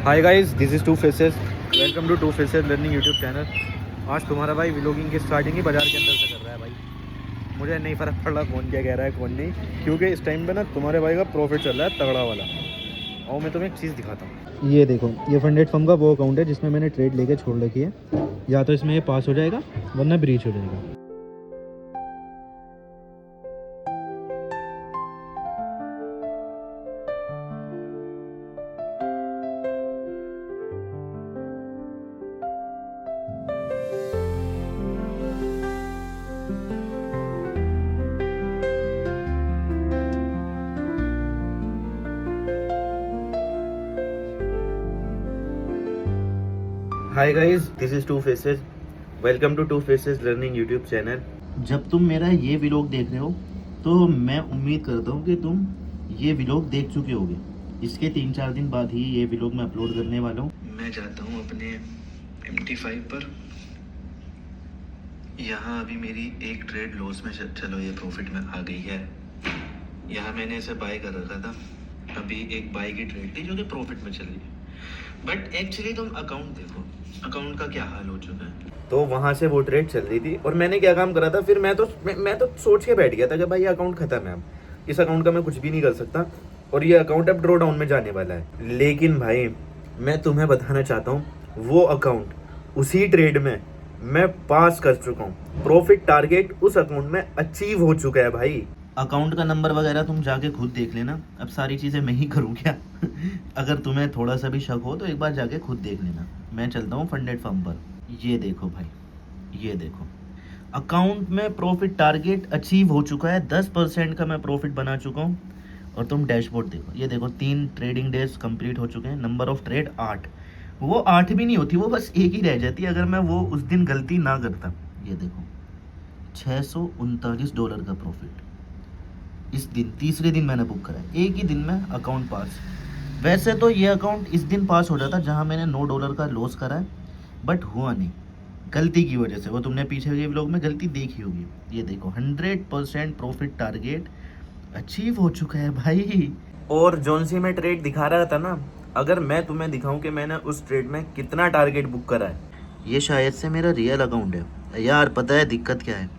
Hi guys, this is two faces. Welcome to faces learning YouTube channel. आज तुम्हारा भाई vlogging की starting ही बाज़ार के अंदर से कर रहा है भाई। मुझे नहीं फ़र्क पड़ रहा कौन क्या कह रहा है कौन नहीं, क्योंकि इस टाइम पे ना तुम्हारे भाई का प्रॉफिट चल रहा है तगड़ा वाला। और मैं तुम्हें एक चीज़ दिखाता हूँ। ये देखो, ये फंडेड फर्म का वो अकाउंट है जिसमें मैंने ट्रेड लेके छोड़ रखी है। या तो इसमें ये पास हो जाएगा वरना ब्रीच हो जाएगा। Hi guys, this is two faces. Welcome to faces learning YouTube channel. जब तुम मेरा ये व्लॉग देख रहे हो तो मैं उम्मीद करता हूँ कि तुम ये व्लॉग देख चुके होगे। इसके 3-4 दिन बाद ही ये व्लॉग मैं अपलोड करने वाला हूँ। मैं जाता हूँ अपने MT5 पर। यहाँ अभी मेरी एक ट्रेड लॉस में, चलो ये प्रॉफिट में आ गई है। यहाँ मैंने इसे बाय कर रखा था। अभी एक बाय की ट्रेड थी जो कि प्रॉफिट में चल रही है। बट एक्चुअली तुम अकाउंट देखो, अकाउंट का क्या हाल हो चुका है। तो वहाँ से वो ट्रेड चल रही थी और मैंने क्या काम करा था, फिर मैं तो सोच के बैठ गया था कि भाई ये अकाउंट खत्म है, अब इस अकाउंट का मैं कुछ भी नहीं कर सकता और ये अकाउंट अब ड्रॉ डाउन में जाने वाला है। लेकिन भाई मैं तुम्हें बताना चाहता हूँ, वो अकाउंट उसी ट्रेड में मैं पास कर चुका हूँ। प्रॉफिट टारगेट उस अकाउंट में अचीव हो चुका है भाई। अकाउंट का नंबर वगैरह तुम जाके खुद देख लेना, अब सारी चीज़ें मैं ही करूँ क्या? अगर तुम्हें थोड़ा सा भी शक हो तो एक बार जाके खुद देख लेना। मैं चलता हूँ फंडेड फर्म पर। ये देखो भाई, ये देखो, अकाउंट में प्रॉफिट टारगेट अचीव हो चुका है। 10% का मैं प्रॉफिट बना चुका हूँ। और तुम डैशबोर्ड देखो, ये देखो 3 ट्रेडिंग डेज कंप्लीट हो चुके हैं। Number of trade 8। वो 8 भी नहीं होती, वो बस एक ही रह जाती अगर मैं वो उस दिन गलती ना करता। ये देखो $639 का प्रॉफिट इस दिन, तीसरे दिन मैंने बुक करा है। एक ही दिन में अकाउंट पास। वैसे तो ये अकाउंट इस दिन पास हो जाता जहां मैंने $9 का लॉस करा है, बट हुआ नहीं गलती की वजह से। वो तुमने पीछे के व्लॉग में गलती देखी होगी। ये देखो 100% प्रॉफिट टारगेट अचीव हो चुका है भाई। और जौन सी मैं ट्रेड दिखा रहा था ना, अगर मैं तुम्हें दिखाऊं कि मैंने उस ट्रेड में कितना टारगेट बुक करा है। ये शायद से मेरा रियल अकाउंट है यार। पता है दिक्कत क्या है,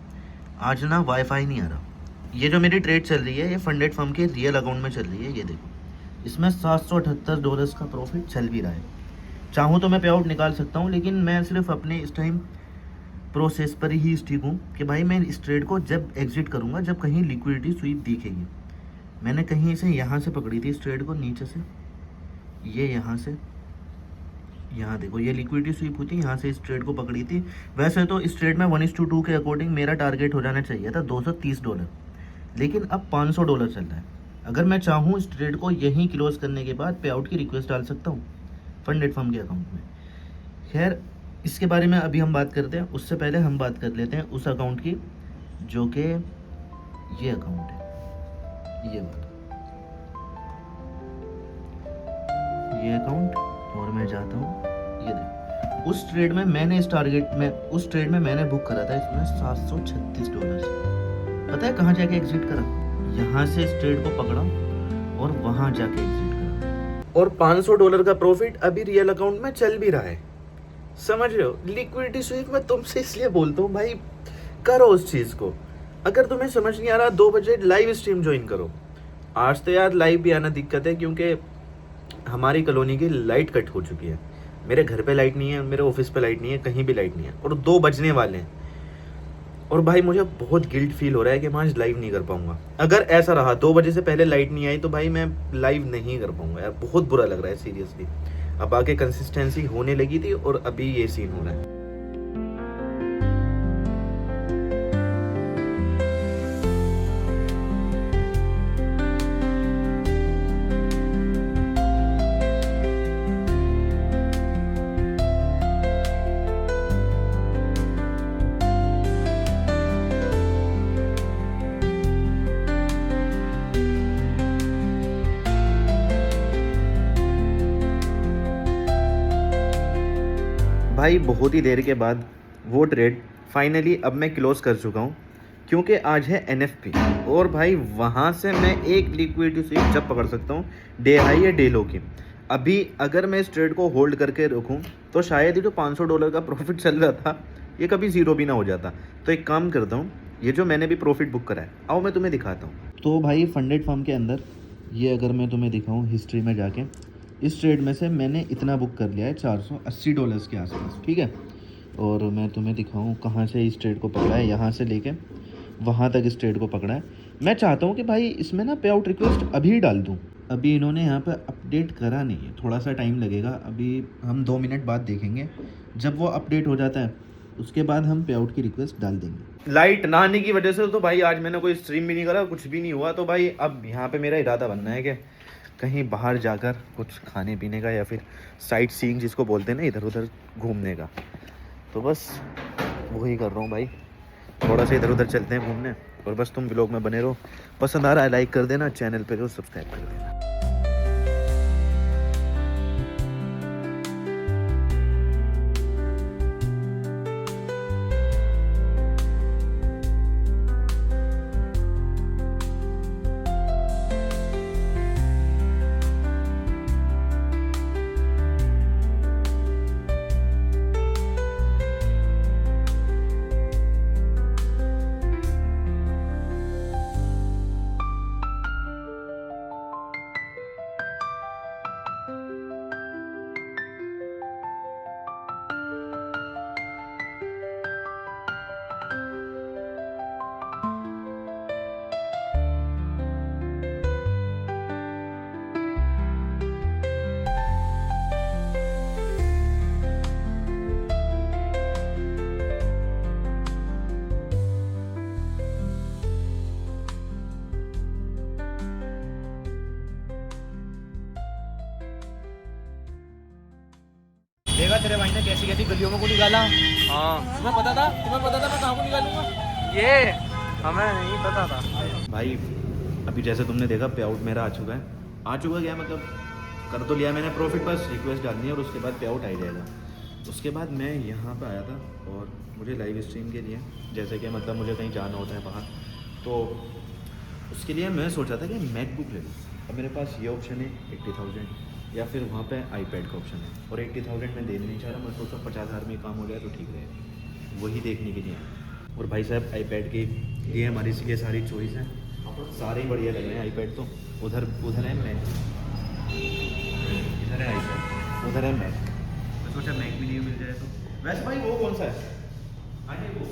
आज ना वाईफाई नहीं आ रहा। ये जो मेरी ट्रेड चल रही है ये फंडेड फर्म के रियल अकाउंट में चल रही है। ये देखो, इसमें $778 का प्रॉफिट चल भी रहा है। चाहूँ तो मैं पे आउट निकाल सकता हूँ, लेकिन मैं सिर्फ अपने इस टाइम प्रोसेस पर ही स्टिक हूँ कि भाई मैं इस ट्रेड को जब एग्जिट करूँगा जब कहीं लिक्विडिटी स्वीप दिखेगी। मैंने कहीं से यहाँ से पकड़ी थी इस ट्रेड को, नीचे से ये यहाँ से, यहाँ देखो ये लिक्विडिटी स्वीप हुई थी, यहाँ से इस ट्रेड को पकड़ी थी। वैसे तो इस ट्रेड में 1:2 के अकॉर्डिंग मेरा टारगेट हो जाना चाहिए था $230, लेकिन अब $500 चल रहा है। अगर मैं चाहूँ इस ट्रेड को यहीं क्लोज करने के बाद पे आउट की रिक्वेस्ट डाल सकता हूँ फंडेड फर्म के अकाउंट में। खैर इसके बारे में अभी हम बात करते हैं, उससे पहले हम बात कर लेते हैं उस अकाउंट की जो कि ये अकाउंट है, ये वाला ये अकाउंट। और मैं जाता हूँ, ये देखो उस ट्रेड में मैंने इस टारगेट में, उस ट्रेड में मैंने बुक करा था इसमें $736। पता है कहाँ जाके एग्जिट करा? यहाँ से इस ट्रेड को पकड़ा और वहाँ जाके एग्जिट करा। और $500 का प्रॉफिट अभी रियल अकाउंट में चल भी रहा है। समझ रहे हो? लिक्विडिटी स्वीप में तुमसे इसलिए बोलता हूँ भाई, करो उस चीज़ को। अगर तुम्हें समझ नहीं आ रहा 2 बजे लाइव स्ट्रीम ज्वाइन करो। आज तो यार लाइव भी आना दिक्कत है क्योंकि हमारी कॉलोनी की लाइट कट हो चुकी है। मेरे घर पे लाइट नहीं है, मेरे ऑफिस पे लाइट नहीं है, कहीं भी लाइट नहीं है और 2 बजने वाले हैं। और भाई मुझे बहुत गिल्ट फील हो रहा है कि मैं आज लाइव नहीं कर पाऊंगा। अगर ऐसा रहा 2 बजे से पहले लाइट नहीं आई तो भाई मैं लाइव नहीं कर पाऊंगा यार। बहुत बुरा लग रहा है सीरियसली। अब आगे कंसिस्टेंसी होने लगी थी और अभी ये सीन हो रहा है। भाई बहुत ही देर के बाद वो ट्रेड फाइनली अब मैं क्लोज कर चुका हूँ क्योंकि आज है NFP। और भाई वहाँ से मैं एक लिक्विडिटी स्वीप जब पकड़ सकता हूँ, डे हाई या डे लो की। अभी अगर मैं इस ट्रेड को होल्ड करके रखूं तो शायद ये जो $500 का प्रॉफिट चल रहा था ये कभी ज़ीरो भी ना हो जाता। तो एक काम करता हूँ, ये जो मैंने भी प्रॉफिट बुक करा है, आओ मैं तुम्हें दिखाता हूँ। तो भाई फंडेड फर्म के अंदर ये अगर मैं तुम्हें दिखाऊँ हिस्ट्री में जाके, इस ट्रेड में से मैंने इतना बुक कर लिया है $480 के आसपास, ठीक है। और मैं तुम्हें दिखाऊँ कहाँ से इस ट्रेड को पकड़ा है, यहाँ से लेके वहाँ तक इस ट्रेड को पकड़ा है। मैं चाहता हूँ कि भाई इसमें ना पे आउट रिक्वेस्ट अभी डाल दूँ। अभी इन्होंने यहाँ पे अपडेट करा नहीं है, थोड़ा सा टाइम लगेगा। अभी हम 2 मिनट बाद देखेंगे, जब वो अपडेट हो जाता है उसके बाद हम पे आउट की रिक्वेस्ट डाल देंगे। लाइट ना आने की वजह से तो भाई आज मैंने कोई स्ट्रीम भी नहीं करा, कुछ भी नहीं हुआ। तो भाई अब यहाँ पे मेरा इरादा बनना है कि कहीं बाहर जाकर कुछ खाने पीने का या फिर साइट सीइंग जिसको बोलते हैं ना, इधर उधर घूमने का। तो बस वही कर रहा हूँ भाई, थोड़ा सा इधर उधर चलते हैं घूमने। और बस तुम व्लॉग में बने रहो, पसंद आ रहा है लाइक कर देना, चैनल पे को सब्सक्राइब कर देना। देखा तेरे भाई ने कैसी कैसी गलियों में को निकाला। हाँ तुम्हें पता था मैं कहाँ को निकालूंगा, ये हमें नहीं पता था भाई। अभी जैसे तुमने देखा पे आउट मेरा आ चुका क्या मतलब कर तो लिया मैंने प्रॉफिट, बस रिक्वेस्ट डालनी है और उसके बाद पे आउट आ जाएगा। उसके बाद मैं यहाँ पे आया था और मुझे लाइव स्ट्रीम के लिए, जैसे कि मतलब मुझे कहीं जाना होता है बाहर, तो उसके लिए मैं सोचा था कि मैकबुक ले लूँ। अब मेरे पास ये ऑप्शन है 80,000 या फिर वहाँ पे आईपैड का ऑप्शन है, और 80,000 मैं देना नहीं चाह रहा। मैं सोचा 50,000 में काम हो जाए तो ठीक रहेगा, वही देखने के लिए। और भाई साहब आईपैड के लिए हमारी इसलिए सारी चॉइस है, सारे ही बढ़िया लग रहे हैं आईपैड। तो उधर है मैक, इधर है आईपैड, उधर है मैक। मैं सोचा मैक भी नहीं मिल जाए तो। वैसे भाई वो कौन सा है? वो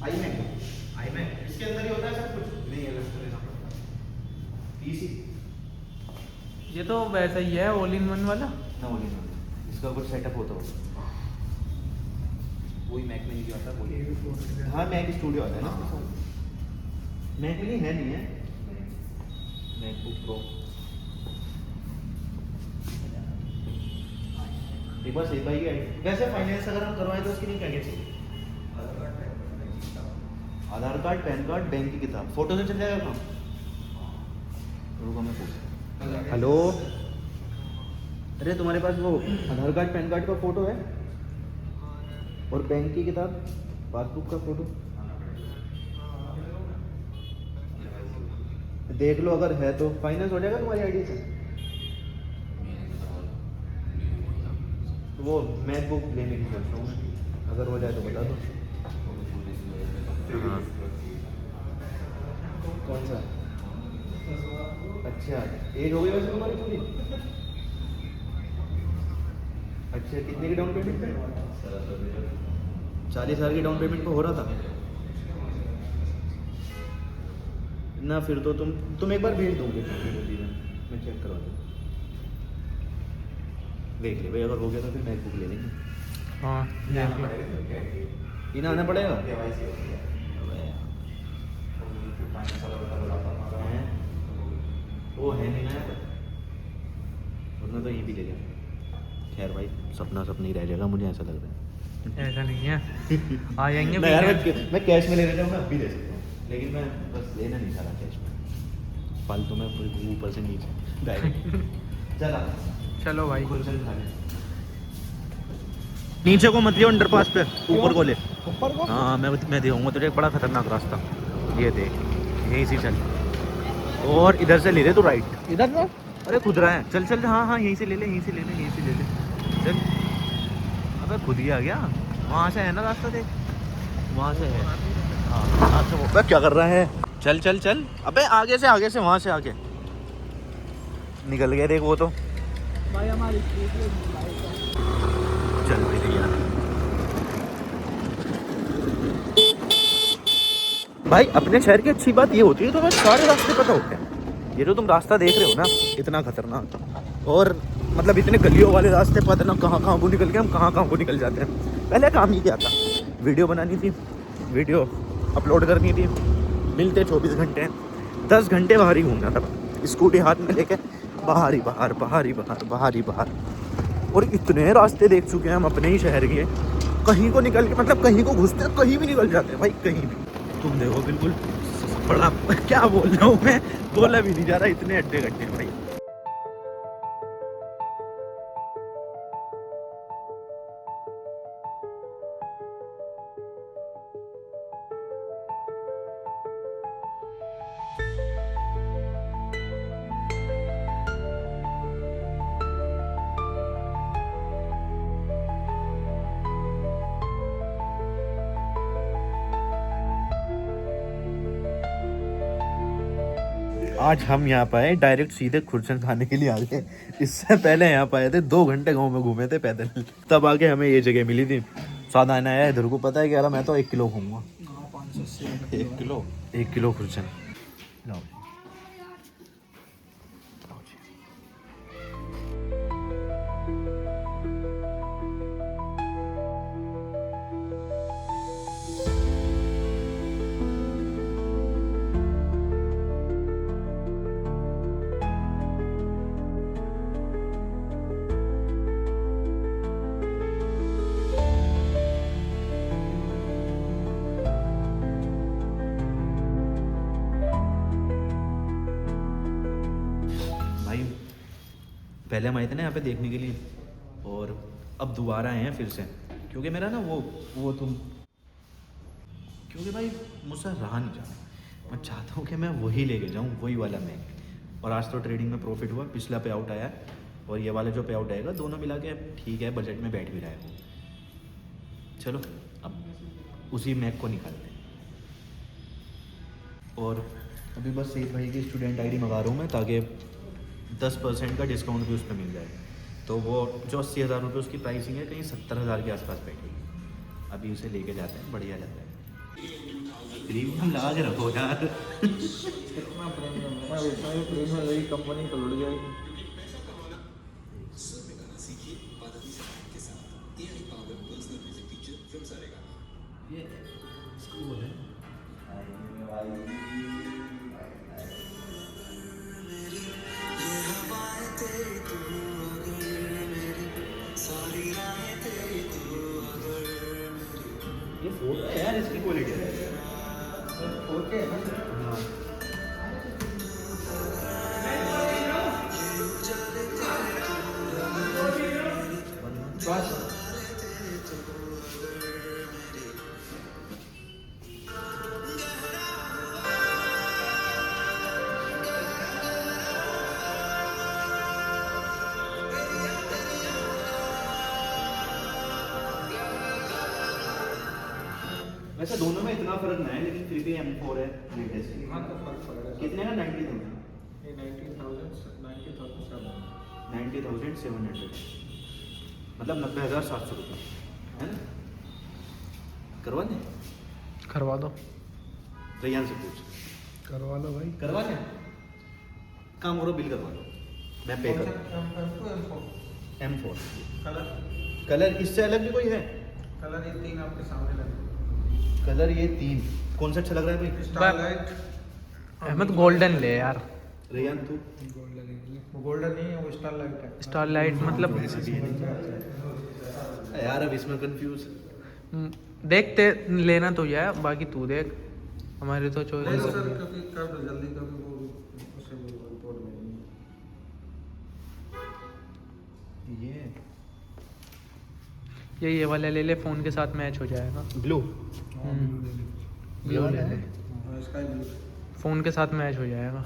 आई मैक, इसके अंदर ही होता है सब कुछ? नहीं अलग से लेना पड़ता है। पीसी ये तो वैसा ही है ऑल इन वन वाला ना, ऑल इन वन। इसका कुछ सेटअप होता होगा, वही मैक में नहीं आता वही। हाँ मैक स्टूडियो आता है ना, मैक में है नहीं है मैकबुक प्रो। एक बार सही भाई की वैसे फाइनेंस अगर हम करवाएं तो उसके लिए क्या क्या चाहिए? आधार कार्ड, पैन कार्ड, बैंक की किताब, फोटो से चल जाएगा काम? रुको मैं पूछ। हेलो, अरे तुम्हारे पास वो आधार कार्ड पैन कार्ड का फोटो है और बैंक की किताब, पासबुक का फोटो देख लो, अगर है तो फाइनेंस हो जाएगा तुम्हारी आईडी से। वो मैकबुक लेने की सोच रहा हूँ मैं, अगर हो जाए तो बता दो। हाँ कौन सा? अच्छा एज हो गई वैसे तुम्हारी पूरी? अच्छा कितने की डाउन पेमेंट पे? 40,000 की डाउन पेमेंट पे हो रहा था ना? फिर तो तुम एक बार भेज दोगे, मैं चेक करवा दूँ। देख ले भाई, अगर हो गया तो फिर मैकबुक ले लेंगे। हाँ इन्हें आना पड़ेगा। वो है नहीं ना, वरना तो ये भी ले लेंगे। खैर भाई सपना सपना ही रह जाएगा, मुझे ऐसा लग रहा है। ऐसा नहीं है आ जाएंगे। मैं यार मैं कैश में लेना चाहूँगा, अभी ले सकता हूँ, लेकिन मैं बस लेना नहीं चाह रहा कैश में, फालतू में ऊपर से नीचे डायरेक्ट। चलो भाई चल खा ले। नीचे को मत लियो, अंडरपास पे ऊपर को ले। ऊपर को? हाँ मैं दिखाऊंगा तुझे एक बड़ा खतरनाक रास्ता, ये देख यहीं से चल और इधर से ले ले तू राइट। इधर से? अरे खुद रहा है, चल चल, हाँ हाँ यहीं से ले ले, यहीं से ले ले, यहीं से ले ले, चल। अबे खुद ही आ गया, वहाँ से है ना रास्ता, देख वहाँ से है। हाँ अच्छा, वो क्या कर रहा है, चल चल चल, अबे आगे से वहाँ से आगे निकल गए, देख वो तो। भाई हमारी चल भाई भैया, भाई अपने शहर की अच्छी बात ये होती है तो बस सारे रास्ते पता होते हैं। ये जो तुम रास्ता देख रहे हो ना, इतना खतरनाक, और मतलब इतने गलियों वाले रास्ते, पता ना कहाँ कहाँ को निकल के हम कहाँ कहाँ को निकल जाते हैं। पहले काम ही क्या था, वीडियो बनानी थी, वीडियो अपलोड करनी थी, मिलते 24 घंटे, 10 घंटे बाहर ही घूमना था, स्कूटी हाथ में लेके बाहर ही बाहर, बाहर ही बाहर, बाहर ही बाहर। और इतने रास्ते देख चुके हैं हम अपने ही शहर के, कहीं को निकल के मतलब कहीं को घुसते हैं, कहीं भी निकल जाते हैं भाई, कहीं भी। तुम देखो बिल्कुल बड़ा क्या बोल रहा हूँ मैं, बोला भी नहीं जा रहा, इतने अड्डे गड्ढे हैं भाई। आज हम यहाँ पे आए डायरेक्ट सीधे खुरचन खाने के लिए आ गए। इससे पहले यहाँ पे आए थे, 2 घंटे गाँव में घूमे थे पैदल, तब आके हमें ये जगह मिली थी। सादा आना आया इधर को, पता है क्या, मैं तो 1 किलो खाऊंगा। 1 किलो खुरचन लाओ। पहले हम आए थे ना यहाँ पे देखने के लिए, और अब दोबारा आए हैं फिर से, क्योंकि मेरा ना वो तुम, क्योंकि भाई मुझसे रहा नहीं जाता, मैं चाहता हूँ कि मैं वही लेके जाऊँ, वही वाला मैक। और आज तो ट्रेडिंग में प्रॉफिट हुआ, पिछला पे आउट आया और ये वाला जो पे आउट आएगा, दोनों मिला के ठीक है, बजट में बैठ भी रहा है। चलो अब उसी मैक को निकालते हैं। और अभी बस सेठ भाई की स्टूडेंट आईडी मंगा रहा हूँ मैं, ताकि 10% का डिस्काउंट भी उस पर मिल जाए। तो वो जो 80,000 रुपये उसकी प्राइसिंग है, कहीं 70,000 के आसपास बैठेगी। अभी उसे लेके जाते हैं, बढ़िया लगता है। प्रीमियम लगा के रखो यार। कितना प्रेम है, कंपनी तो लुट जाएगी। ये फोटो है यार, इसकी क्वालिटी है। ओके है ना? हाँ। बस वैसे दोनों में इतना फर्क नहीं है, लेकिन फिर भी M4 है लेटेस्ट। हाँ तो फर्क पड़ेगा। कितने का? 90,000। ये 90,700 90,700, मतलब 90,700 रुपये, है ना? करवा दें? करवा दो, रैयान से पूछ। करवा लो भाई, करवा दें? काम करो, बिल करवा लो, मैं पे कर। M4 कलर इससे अलग भी कोई है? कलर ये 3 आपके सामने लगे। कलर ये 3 कौन सा अच्छा लग रहा है भाई? स्टारलाइट। अहमद गोल्डन ले यार। रैयान तू? गोल्डन नहीं है वो, स्टारलाइट है। स्टारलाइट मतलब वैसे भी है यार, अब इसमें कंफ्यूज। देखते लेना तो यार, बाकी तू देख, हमारी तो चॉइस नहीं है। सर, क्योंकि कर दो जल्दी, क्योंकि वो उसे वो रिपोर्ट भेजनी है। ये वाला ले ले, फोन के साथ मैच हो जाएगा। ब्लू ब्लू ले ले, स्काई ब्लू। फोन के साथ मैच हो जाएगा।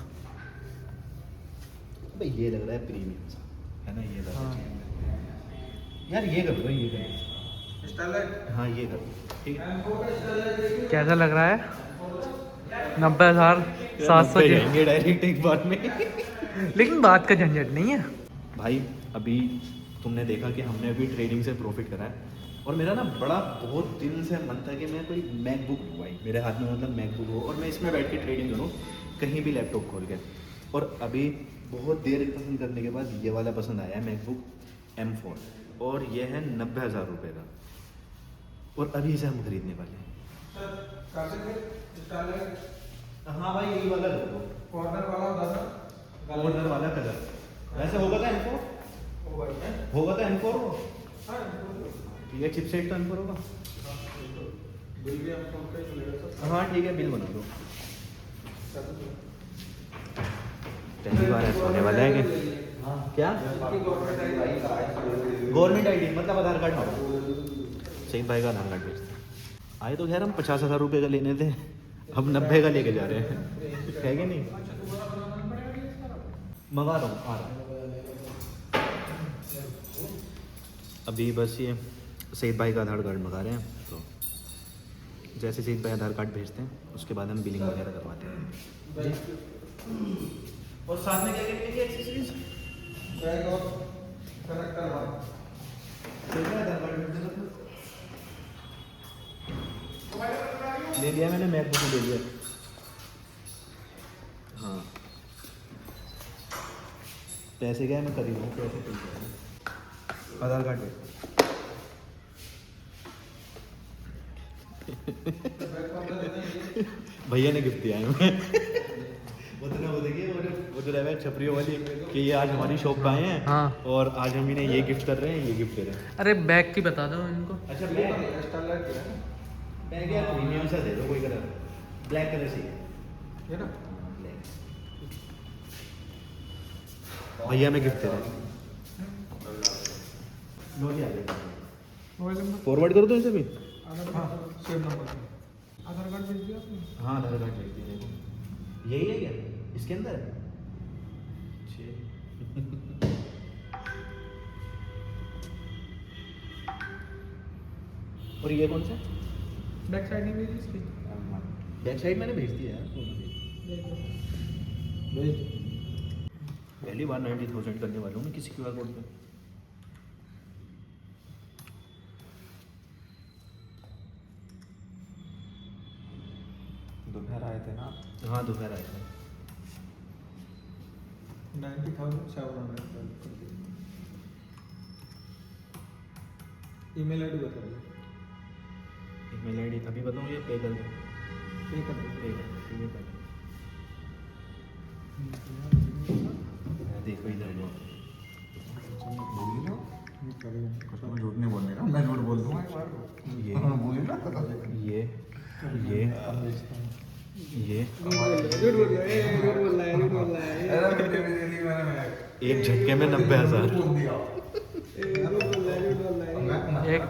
अबे ये लग रहा है प्रीमियम सा, है ना? ये हाँ। यार ये कर दो, ये कर। हाँ ये कर दो, ठीक है। कैसा लग रहा है? 90,700 जाएंगे डायरेक्ट एक बार में। लेकिन बात का झंझट नहीं है। भाई अभी तुमने देखा कि हमने अभी ट्रेडिंग से प्रॉफिट करा है, और मेरा ना बड़ा बहुत दिन से मन था कि मैं कोई मैकबुक लूँ भाई, मेरे हाथ में मतलब मैकबुक हो और मैं इसमें बैठ के ट्रेडिंग करूँ, कहीं भी लैपटॉप खोल के। और अभी बहुत देर पसंद करने के बाद ये वाला पसंद आया है, मैकबुक M4, और ये है 90,000 रुपये का, और अभी इसे हम खरीदने वाले हैं। हाँ भाई यही वाला कर दो, कॉर्नर वाला कलर। वैसे होगा था M4, होगा था M4 हो, ठीक है। चिपसेट तो M4 होगा। हाँ ठीक है, बिल बना दो। पहली बार ऐसा होने वाला है कि क्या गवर्नमेंट आईडी मतलब आधार कार्ड होगा। सही भाई का आधार कार्ड भेजते हैं। आए तो खैर हम 50,000 रुपये का लेने थे, अब 90 का लेके जा रहे हैं, है कि नहीं? मंगा रहा हूँ, आ रहा हूँ अभी। बस ये सईद भाई का आधार कार्ड मंगा रहे हैं, तो जैसे सईद भाई आधार कार्ड भेजते हैं उसके बाद हम बिलिंग वगैरह करवाते हैं। और साथ में क्या क्या क्या एक्सेसरीज? बैग और कनेक्टर आधार कार्ड ले लिया मैंने, मैकबुक ले लिया। हाँ पैसे क्या है, मैं खरीद लूँ, पैसे पे आधार कार्ड है। भैया ने गिफ्ट दिया है हमें। वो देखिए वो जो रहा छपरियों वाली कि ये आज हमारी शॉप पे आए हैं। हाँ। और आज हम इन्हें ये गिफ्ट कर रहे हैं, ये गिफ्ट दे रहे हैं। अरे बैग की बता दो इनको। अच्छा बैग यार प्रीमियम सा दे दो, कोई कलर ब्लैक कलर से है ना। भैया में गिफ्ट दे रहे हैं। फॉरवर्ड कर दो इसे भी। आधार कार्ड भेज दिया आपने? हाँ आधार कार्ड भेज दीजिए। यही है क्या इसके अंदर? और ये कौन सा? बैक साइड नहीं भेजी इसकी? बैक साइड मैंने भेज दिया यार। पहली बार 90,000 करने वाला हूँ मैं किसी QR कोड पे। दोपहर आए थे ना? हाँ दोपहर आए थे। 90,700। ईमेल आईडी बता दो। ईमेल आईडी अभी बताऊँ या पे कर दूँ? पे कर दो। पे कर देखो इधर लो। झूठ नहीं बोलने का, मैं झूठ बोल दूंगा एक बार। ये बोलिए ना। ये झूठ बोल रहा है। एक झटके में 90,000। एक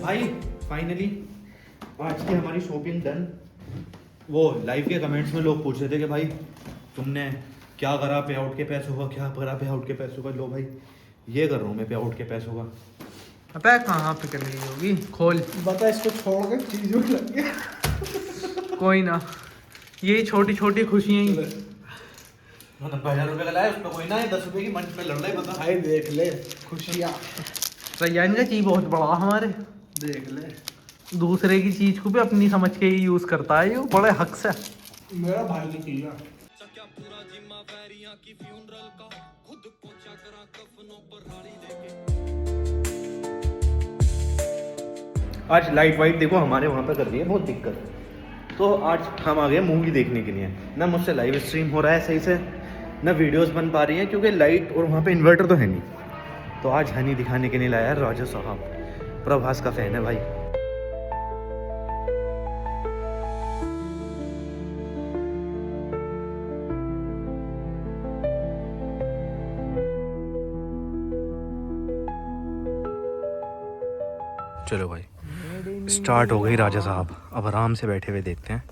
भाई फाइनली आज की हमारी शॉपिंग डन। वो लाइव के कमेंट्स में लोग पूछ रहे थे कि भाई तुमने क्या करा पे आउट के पैसों का, क्या करा पे आउट के पैसों का। लो भाई ये कर रहा हूँ मैं पे आउट के पैसों का। पता है कहाँ पे करनी होगी? खोल। बता इसको छोड़ के चीज लग गया। कोई ना, ये छोटी छोटी खुशियाँ ही। 90,000 रुपये का लाया, उसमें कोई ना 10 रुपये की मंच पे लड़ रहा है बता। भाई देख ले खुशियाँ। रैयान का चीज बहुत बड़ा हमारे। देख ले दूसरे की चीज को भी अपनी समझ के ही यूज करता है, ये बड़े हक से। मेरा भाई की चीज है। पूरा जिम्मा पैरियां की फ्यूनरल का खुद पहुंचा करा कफनों पर राड़ी लेके आज लाइट वाइट देखो हमारे वहाँ पे कर रही है बहुत दिक्कत। तो आज हम आ गए मूवी देखने के लिए। ना मुझसे लाइव स्ट्रीम हो रहा है सही से, ना वीडियोस बन पा रही हैं क्योंकि लाइट और वहाँ पे इन्वर्टर तो है नहीं। तो आज हनी दिखाने के लिए लाया है राजा साहब। प्रभास का फैन है भाई। चलो भाई स्टार्ट हो गई राजा साहब। अब आराम से बैठे हुए देखते हैं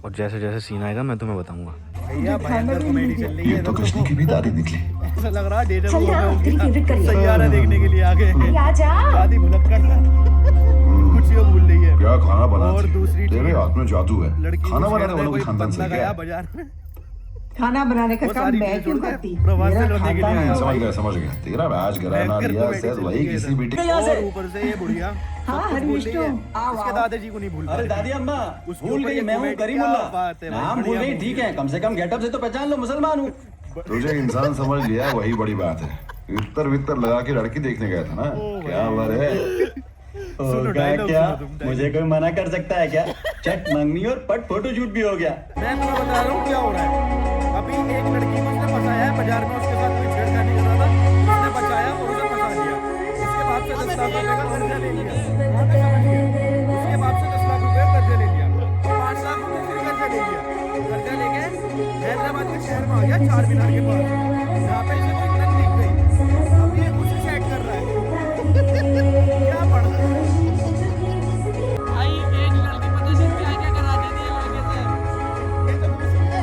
और जैसे जैसे सीन आएगा मैं तुम्हें बताऊंगा। भैया भयंकर कॉमेडी चल रही है। तो कृष्ण की भी दाढ़ी निकली। ऐसा लग रहा है डेढ़ चल जा, तेरी फेवरेट करिए। सैयारा देखने के लिए आ गए हैं। आजा। शादी भुलक्कड़ कुछ ये भूल रही है। क्या खाना बना और दूसरी तेरे हाथ में जादू है। लड़की खाना को बनाने छेड़ वालों दे, के कोई खानदान से बंदा क्या गया है? बाजार में खाना बनाने का वो काम सारी मैं चीजें क्यों छोड़ के करती? प्रवास से मेरा लौटने के लिए खानदान आया। है। समझ गया तेरा मैच गिरा ना भयंकर दिया कॉमेडी शायद चल वही रही है किसी बेटी और ऊपर से ये बुढ़िया हाँ, सब कुछ भूल हरीश रही तो, है। आओ, उसके आओ। दादाजी को नहीं भूल अरे दादी अम्मा उसके भूल ऊपर गई ये मैं हूँ कॉमेडी करीमुल्ला। क्या बात है भाई, नाम भूल बढ़िया गई ठीक है, कम से कम गेटअप से तो पहचान लो मुसलमान हूँ। तुझे इंसान समझ लिया वही बड़ी बात है। इतर वितर लगा के लड़की देखने गया था ना। क्या हुआ रे? सुनो, क्या dialogue क्या सुनो तुम, मुझे कोई मना कर सकता है क्या? चट मंगनी और पट फोटो शूट भी हो गया। मैं तुम्हें बता रहा हूँ क्या हो रहा है। अभी एक लड़की को उसने फंसाया है बाजार में, उसके साथ कोई छेड़खानी कर रहा था, उसने बचाया और उसे फंसा दिया। उसके बाप से 10 लाख रुपए का कर्जा ले लिया। हाँ, मैं समझ गया। उसके बाप से 10 लाख रुपए कर्जा ले लिया, 5 लाख रुपए फिर कर्जा ले लिया। कर्जा लेके हैदराबाद के शहर में आ गया, चार मीनार के पास, यहाँ पे इसे कोई नन दिख गई। अब ये उसे सेट कर रहा है। क्या पढ़ रहा है? भाई एक लड़की पता नहीं क्या क्या करा देती है लड़के से। ये तो दूसरी है।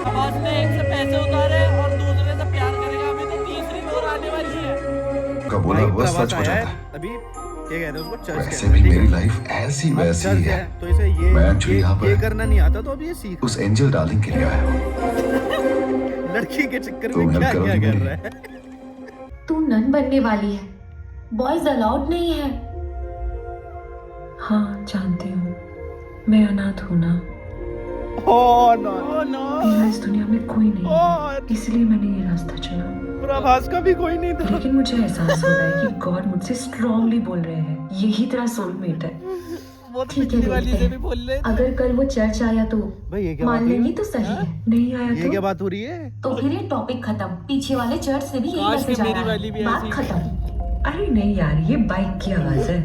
प्रभास ने एक से पैसे उतारे और दूसरे से प्यार करेगा। अभी तो तीसरी और आने वाली है। का बोला भाई वो प्रवास सच हो आया जाता है, है। अभी क्या कहते हैं उसको, चर्च वैसे कहते भी हैं, ठीक मेरी है? लाइफ ऐसी अब वैसी चर्च ही है। है तो इसे मैं actually यहाँ पर ये करना नहीं आता, तो अब ये सीख। उस एंजल डार्लिंग के लिए आया हूँ। लड़की के चक्कर तुम में help क्या क्या करोगी कर मेरी? रहा है। तू नन बनने वाली है, बॉयज अलाउड नहीं है। हाँ जानती हूँ, मैं अनाथ हूँ ना। ओह नो मेरा इस दुनिया में कोई नहीं ओह, है, इसलिए मैंने ये रास्ता चुना। प्रभास का भी कोई नहीं था। लेकिन मुझे एहसास हो रहा है कि गॉड मुझसे स्ट्रांगली बोल रहे हैं, यही तेरा सोलमेट है। वो तो ठीक है, पिछली वाली देखते से हैं। भी बोल रहे थे। अगर कल वो चर्च आया तो भाई ये क्या मान बात हुई? लेंगी तो सही है, नहीं आया ये क्या तो बात हो रही है? तो फिर ये टॉपिक खत्म। पीछे वाले चर्च से भी यही काश मैसेज कि आ मेरी रहा वाली भी है, बात ऐसी- खत्म। अरे नहीं यार, ये बाइक की आवाज है।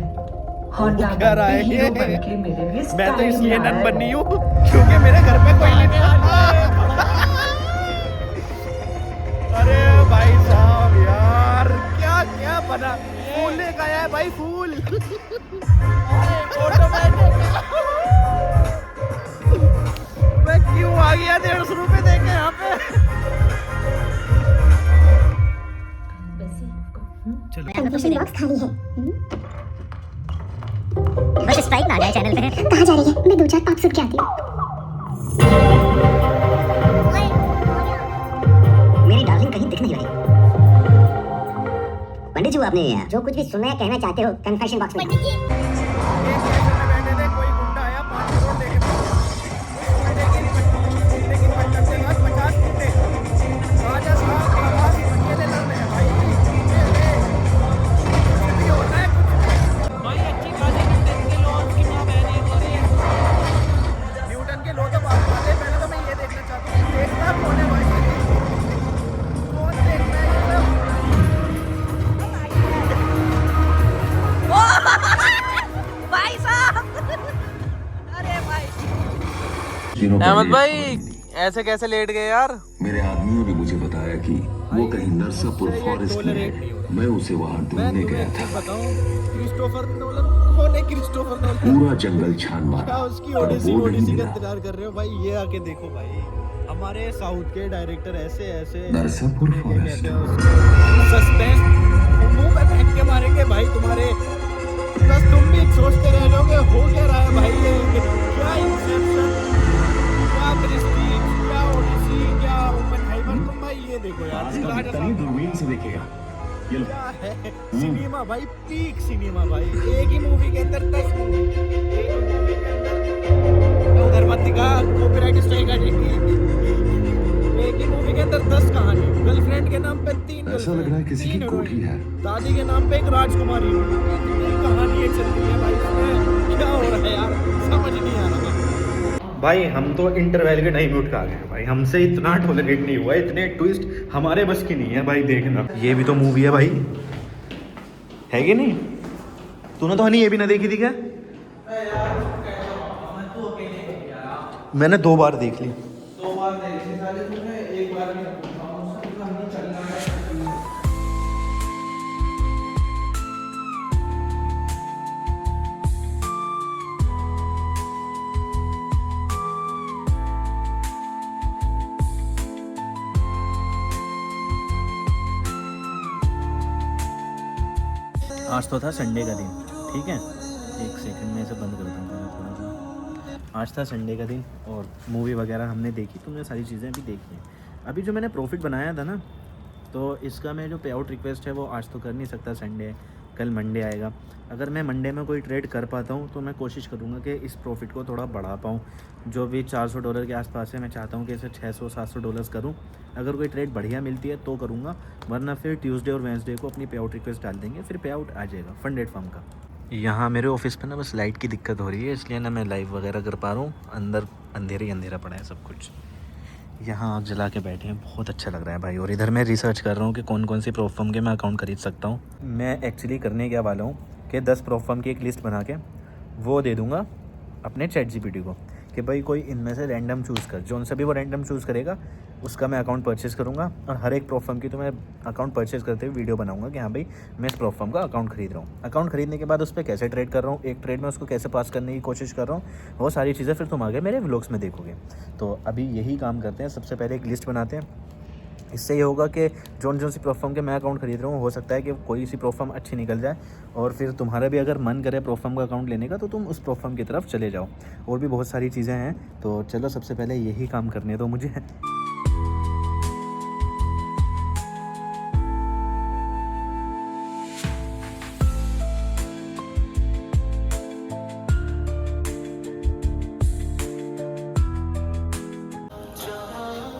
होंडा क्या रहा है हीरो ये? बन के मेरे लिए मैं तो स्टाइल इसलिए में आया नन है। बननी हूँ क्योंकि मेरे घर पे कोई नहीं था। अरे भाई साहब यार, क्या क्या बना, फूल लेकर आया है भाई, फूल। मैं क्यों आ गया 150 रुपए दे के यहाँ पे? कंफ्यूजन बॉक्स खाली है। बस स्ट्राइक ना आ जाए चैनल पे। कहाँ जा रही है? मैं 2-4 पाप सुन के आती हूँ। मेरी डार्लिंग कहीं दिख नहीं रही। पंडित जी आपने जो कुछ भी सुना है कहना चाहते हो कन्फेशन बॉक्स में। एक स्टेशन में बैठे थे, कोई गुंडा आया 5 करोड़ लेके भाग गया। उस गुंडे की लेकिन पंडित के पास 50 गुंडे। राजा साहब प्रभास अकेले लड़ रहे हैं भाई। कुछ भी होता है, कुछ भी। भाई अच्छी खासी न्यूटन के लॉ की माँ बहन ये हो रही है। न्यूटन के लॉ तो बात बात है। पहले तो मैं ये देखना चाहता हूँ, देखना कौन है भाई? कौन देखना है ये सब? भाई साहब, अरे भाई अहमद भाई ऐसे कैसे लेट गए यार? मेरे आदमियों ने मुझे बताया कि वो कहीं नरसापुर फॉरेस्ट में है। मैं उसे वहां ढूंढने गया था। बताऊं, क्रिस्टोफर नोलन कौन है? क्रिस्टोफर नोलन पूरा जंगल छान क्या मारा उसकी और ओडिसी वो नहीं ओडिसी का मिला। इंतजार कर रहे हो भाई? ये आके देखो भाई, हमारे साउथ के डायरेक्टर ऐसे ऐसे नरसापुर फॉरेस्ट। सस्पेंस मुंह पे फेंक के मारेंगे भाई तुम्हारे, बस तुम भी सोचते रह जाओगे हो क्या रहा है भाई। ये क्या इंसेप्शन, क्या प्रेस्टीज, क्या ओडिसी, क्या ओपेनहाइमर। तुम भाई ये देखो यार, राजा साहब दूरबीन से देखेगा। क्या है सिनेमा भाई, पीक सिनेमा भाई। एक ही मूवी के अंदर 10 मूवी, एक ही मूवी के अंदर उधर मत दिखा, कॉपीराइट स्ट्राइक आ जाएगी। एक ये मूवी के अंदर 10 कहानी, गर्लफ्रेंड के नाम पे 3 ऐसा लग रहा है किसी की कोठी है। दादी के नाम पे एक राजकुमारी, इतनी कहानियां चल रही है भाई, इसमें क्या हो रहा है यार, समझ नहीं आ रहा भाई। हम तो इंटरवल के टाइम उठ के आ गए भाई, हमसे इतना टॉलरेट नहीं हुआ, इतने ट्विस्ट हमारे बस की नहीं है भाई देखना। ये भी तो मूवी है भाई, है कि नहीं? तूने तो हनी ये भी ना देखी थी क्या? मैंने 2 बार देख ली। आज तो था संडे का दिन, ठीक है, एक सेकंड में इसे बंद कर दूँगा थोड़ा सा। आज था संडे का दिन और मूवी वगैरह हमने देखी, तुमने सारी चीज़ें भी देखी हैं। अभी जो मैंने प्रॉफिट बनाया था ना, तो इसका मैं जो पे आउट रिक्वेस्ट है वो आज तो कर नहीं सकता, संडे, कल मंडे आएगा। अगर मैं मंडे में कोई ट्रेड कर पाता हूँ तो मैं कोशिश करूँगा कि इस प्रॉफिट को थोड़ा बढ़ा पाऊँ। जो भी $400 के आसपास है, मैं चाहता हूँ कि इसे $600-700 करूँ। अगर कोई ट्रेड बढ़िया मिलती है तो करूँगा, वरना फिर ट्यूसडे और वेंसडे को अपनी पे आउट रिक्वेस्ट डाल देंगे, फिर पे आउट आ जाएगा फंडेड फॉर्म का। यहाँ मेरे ऑफिस पे ना बस लाइट की दिक्कत हो रही है, इसलिए ना मैं लाइव वगैरह कर पा रहा हूँ। अंदर अंधेरा ही अंधेरा पड़ा है सब कुछ। यहाँ आग जला के बैठे हैं, बहुत अच्छा लग रहा है भाई। और इधर मैं रिसर्च कर रहा हूँ कि कौन कौन सी प्रॉप फर्म के मैं अकाउंट खरीद सकता हूँ। मैं एक्चुअली करने क्या वाला हूँ कि 10 प्रॉप फर्म की एक लिस्ट बना के वो दे दूँगा अपने ChatGPT को कि भाई कोई इनमें से रैंडम चूज़ कर, जो उनसे भी वो रैंडम चूज़ करेगा उसका मैं अकाउंट परचेज़ करूँगा। और हर एक प्रॉप फर्म की तो मैं अकाउंट परचेज़ करते हुए वीडियो बनाऊँगा कि हाँ भाई मैं इस प्रॉप फर्म का अकाउंट खरीद रहा हूँ। अकाउंट खरीदने के बाद उस पर कैसे ट्रेड कर रहा हूँ, एक ट्रेड में उसको कैसे पास करने की कोशिश कर रहा हूँ, वो सारी चीज़ें फिर तुम आगे मेरे व्लॉग्स में देखोगे। तो अभी यही काम करते हैं, सबसे पहले एक लिस्ट बनाते हैं। इससे ये होगा कि जो सी प्रोफॉर्म के मैं अकाउंट खरीद रहा हूँ, हो सकता है कि कोई सी प्रोफॉर्म अच्छी निकल जाए और फिर तुम्हारा भी अगर मन करे प्रोफॉर्म का अकाउंट लेने का तो तुम उस प्रोफॉर्म की तरफ चले जाओ। और भी बहुत सारी चीज़ें हैं, तो चलो सबसे पहले यही काम करने दो मुझे।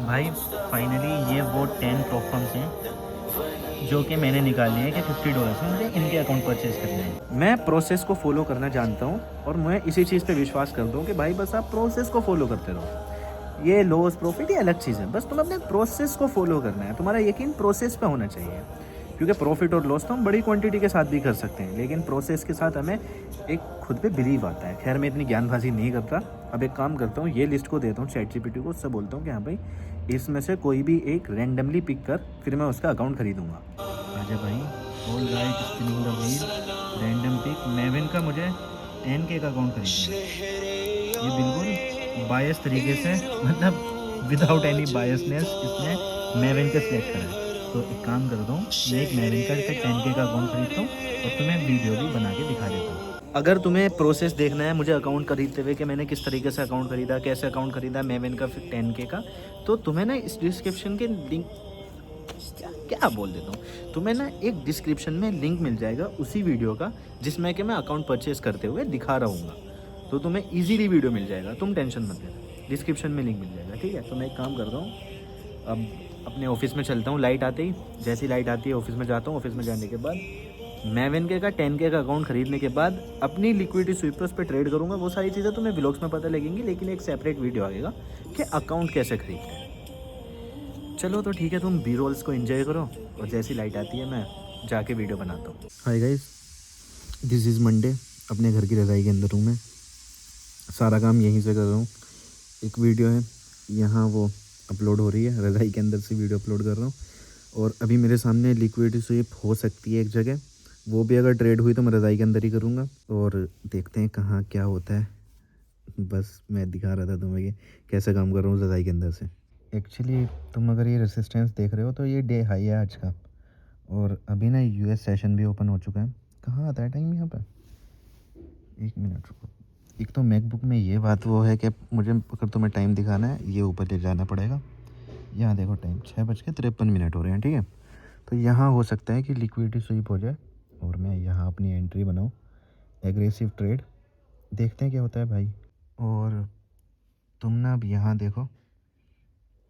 भाई फाइनली ये वो 10 प्रोफॉर्म्स हैं जो कि मैंने निकाल लिए हैं कि $50 में मुझे इनके अकाउंट परचेज़ करने हैं। मैं प्रोसेस को फॉलो करना जानता हूँ और मैं इसी चीज़ पे विश्वास करता हूँ कि भाई बस आप प्रोसेस को फॉलो करते रहो। ये लॉस प्रॉफिट ये अलग चीज़ है, बस तुम अपने प्रोसेस को फॉलो करना है। तुम्हारा यकीन प्रोसेस पे होना चाहिए, क्योंकि प्रॉफिट और लॉस तो हम बड़ी क्वांटिटी के साथ भी कर सकते हैं, लेकिन प्रोसेस के साथ हमें एक खुद पे बिलीव आता है। खैर मैं इतनी ज्ञानबाजी नहीं करता। अब एक काम करता हूँ, ये लिस्ट को देता हूँ ChatGPT को, उससे बोलता हूँ कि हाँ भाई इसमें से कोई भी एक रैंडमली पिक कर, फिर मैं उसका अकाउंट खरीदूँगा। आजा भाई, all right, spinning the wheel, random pick. मेविन का मुझे 10K का अकाउंट खरीदना है। ये बिल्कुल बायस तरीके से, मतलब विदाउट एनी बायसनेस इसने मेविन का सिलेक्ट करा है। तो एक काम करता हूँ, मैं एक मेविन का 10K का अकाउंट खरीदता हूँ और तुम्हें वीडियो भी बना के दिखा देता हूँ। अगर तुम्हें प्रोसेस देखना है मुझे अकाउंट खरीदते हुए कि मैंने किस तरीके से अकाउंट खरीदा, कैसे अकाउंट खरीदा मेविन का 10K का, तो तुम्हें ना इस डिस्क्रिप्शन के लिंक, क्या बोल देता हूँ, तुम्हें ना एक डिस्क्रिप्शन में लिंक मिल जाएगा उसी वीडियो का जिसमें कि मैं अकाउंट परचेज़ करते हुए दिखा रहूँगा। तो तुम्हें ईजीली वीडियो मिल जाएगा, तुम टेंशन मत लेना, डिस्क्रिप्शन में लिंक मिल जाएगा, ठीक है। तो मैं एक काम करता हूँ, अब अपने ऑफिस में चलता हूँ। लाइट आते ही, जैसी लाइट आती है ऑफिस में जाता हूँ। ऑफिस में जाने के बाद मेविन के का 10K का अकाउंट खरीदने के बाद अपनी लिक्विडिटी स्वीपर्स पे ट्रेड करूँगा। वो सारी चीज़ें तुम्हें व्लॉग्स में पता लगेंगी, लेकिन एक सेपरेट वीडियो आएगा कि अकाउंट कैसे खरीदते हैं। चलो तो ठीक है, तुम बी रोल्स को एंजॉय करो और जैसी लाइट आती है मैं जाके वीडियो बनाता हूँ। हाय गाइस, दिस इज़ मंडे। अपने घर की रज़ाई के अंदर हूँ मैं, सारा काम यहीं से कर रहा हूँ। एक वीडियो है यहाँ वो अपलोड हो रही है, रज़ाई के अंदर से वीडियो अपलोड कर रहा हूँ। और अभी मेरे सामने लिक्विडिटी स्वीप हो सकती है एक जगह, वो भी अगर ट्रेड हुई तो मैं रज़ाई के अंदर ही करूँगा। और देखते हैं कहाँ क्या होता है। बस मैं दिखा रहा था तुम्हें कि कैसे काम कर रहा हूँ रज़ाई के अंदर से। एक्चुअली तुम अगर ये रेसिस्टेंस देख रहे हो तो ये डे हाई है आज का, और अभी ना US सेशन भी ओपन हो चुका है। कहाँ आता है टाइम यहाँ पर, 1 मिनट रुको। एक तो मैकबुक में ये बात वो है कि मुझे अगर तुम्हें टाइम दिखाना है ये ऊपर ले जाना पड़ेगा। यहाँ देखो टाइम 6:53 हो रहे हैं, ठीक है। तो यहाँ हो सकता है कि लिक्विडिटी स्वीप हो जाए और मैं यहाँ अपनी एंट्री बनाऊँ, एग्रेसिव ट्रेड। देखते हैं क्या होता है भाई। और तुम ना अब यहाँ देखो,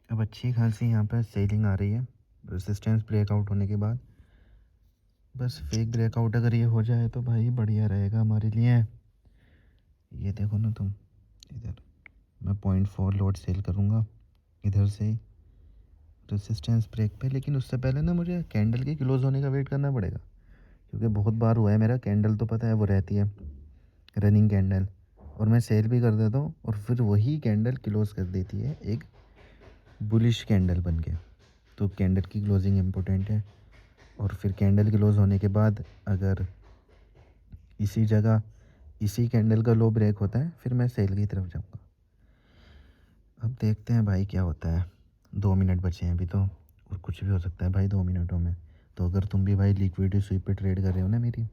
अब अच्छी खासी यहाँ पर सेलिंग आ रही है रेजिस्टेंस ब्रेकआउट होने के बाद। बस फेक ब्रेकआउट अगर ये हो जाए तो भाई बढ़िया रहेगा हमारे लिए। ये देखो ना तुम, इधर मैं 0.4 लोड सेल करूँगा इधर से ही रेजिस्टेंस ब्रेक पे। लेकिन उससे पहले ना मुझे कैंडल के क्लोज़ होने का वेट करना पड़ेगा, क्योंकि बहुत बार हुआ है मेरा कैंडल तो पता है वो रहती है रनिंग कैंडल, और मैं सेल भी कर देता हूँ और फिर वही कैंडल क्लोज़ कर देती है एक बुलिश कैंडल बन के। तो कैंडल की क्लोजिंग इम्पोर्टेंट है। और फिर कैंडल क्लोज होने के बाद अगर इसी जगह इसी कैंडल का लो ब्रेक होता है फिर मैं सेल की तरफ जाऊँगा। अब देखते हैं भाई क्या होता है। 2 मिनट बचे हैं अभी तो, और कुछ भी हो सकता है भाई 2 मिनटों में। तो अगर तुम भी भाई लिक्विडिटी स्वीप पे ट्रेड कर रहे हो ना मेरी,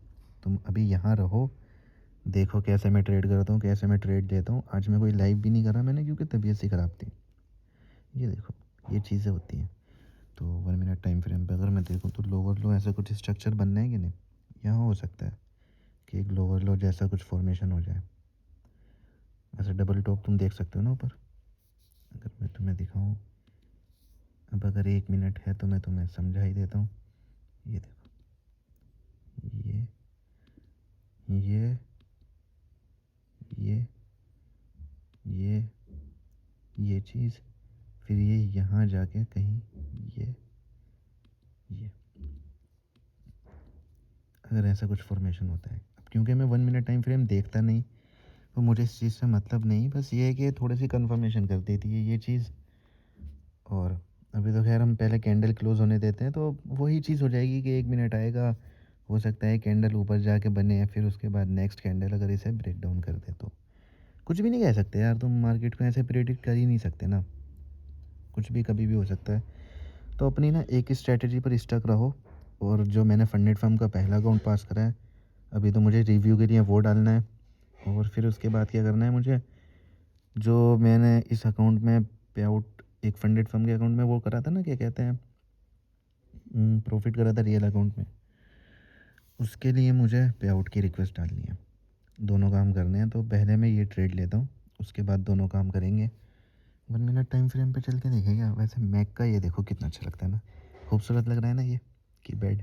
तुम अभी यहाँ रहो, देखो कैसे मैं ट्रेड करता हूँ, कैसे मैं ट्रेड लेता हूँ। आज मैं कोई लाइव भी नहीं करा मैंने, क्योंकि तबीयत सी ख़राब थी। ये देखो ये चीज़ें होती हैं। तो 1 मिनट टाइम फ्रेम पे अगर मैं देखूँ तो लोअर लो ऐसा कुछ स्ट्रक्चर बनना है कि नहीं, यहाँ हो सकता है कि एक लोअर लो जैसा कुछ फॉर्मेशन हो जाए। ऐसा डबल टॉप तुम देख सकते हो ना ऊपर। अगर मैं तुम्हें दिखाऊँ, अब अगर 1 मिनट है तो मैं तुम्हें समझा ही देता हूँ। ये देखो ये चीज़, फिर ये यहाँ जाके कहीं ये अगर ऐसा कुछ फॉर्मेशन होता है। अब क्योंकि मैं 1 मिनट टाइम फ्रेम देखता नहीं तो मुझे इस चीज़ से मतलब नहीं, बस ये है कि थोड़ी सी कंफर्मेशन कर देती है ये चीज़। और अभी तो खैर हम पहले कैंडल क्लोज़ होने देते हैं, तो वही चीज़ हो जाएगी कि 1 मिनट आएगा, हो सकता है कैंडल ऊपर जाके बने, फिर उसके बाद नेक्स्ट कैंडल अगर इसे ब्रेक डाउन कर दे तो कुछ भी नहीं कह सकते यार। तुम मार्केट को ऐसे प्रेडिक्ट कर ही नहीं सकते ना, कुछ भी कभी भी हो सकता है। तो अपनी ना एक ही स्ट्रैटेजी पर स्टक रहो। और जो मैंने फंडेड फर्म का पहला अकाउंट पास करा है, अभी तो मुझे रिव्यू के लिए वो डालना है। और फिर उसके बाद क्या करना है मुझे, जो मैंने इस अकाउंट में पे आउट एक फंडेड फर्म के अकाउंट में वो करा था ना, क्या कहते हैं, प्रॉफिट करा था रियल अकाउंट में, उसके लिए मुझे पे आउट की रिक्वेस्ट डालनी है। दोनों काम करने हैं, तो पहले मैं ये ट्रेड लेता हूँ, उसके बाद दोनों काम करेंगे। 1 मिनट टाइम फ्रेम पे चल के देखेंगे। वैसे मैक का ये देखो कितना अच्छा लगता है ना, खूबसूरत लग रहा है ना ये कीपैड,